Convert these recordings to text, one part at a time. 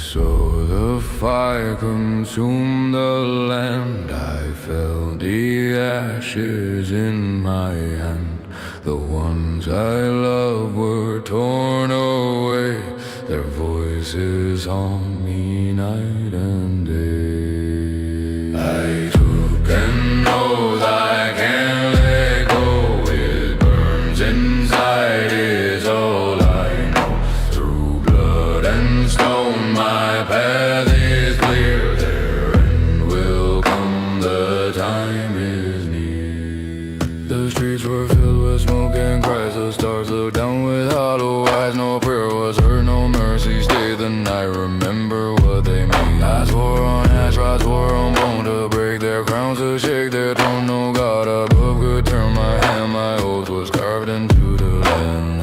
saw the fire consume the land. I felt the ashes in my hand. The ones I loved were torn away. Their voices haunt me night and day. I took an oath I can't let go. It burns inside, it's all I know. Through blood and stone my path is clear. Their end will come, the time is near. The streets were filled with smoke and cries. The stars looked down with hollow eyes. No prayer was heard, no mercy stayed the night. Remember what they mean. I swore on ash, I swore on bone to break their crowns, to shake their throne. No God above could turn my hand. My oath was carved into the land.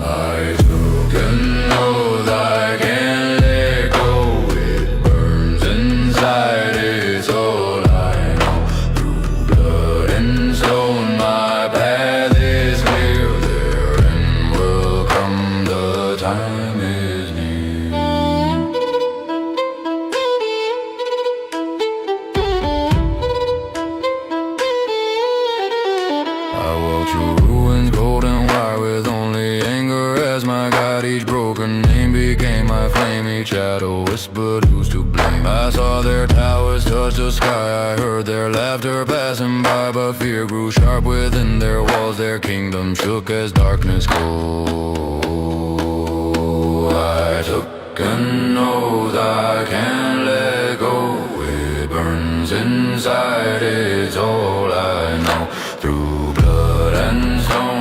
I took an oath I can't let go. It burns inside, it's all I know. Through blood and stone my path is clear. Their end will come, the time is near. I walked through ruins, cold and wire, with only anger as my guide. Each broken name became my flame. Each shadow whispered who's to blame. I saw their towers touch the sky. I heard their laughter passing by. But fear grew sharp within their walls. Their kingdom shook as darkness cold. I took an oath I can't let go. It burns inside, it's all I know. Through blood and stone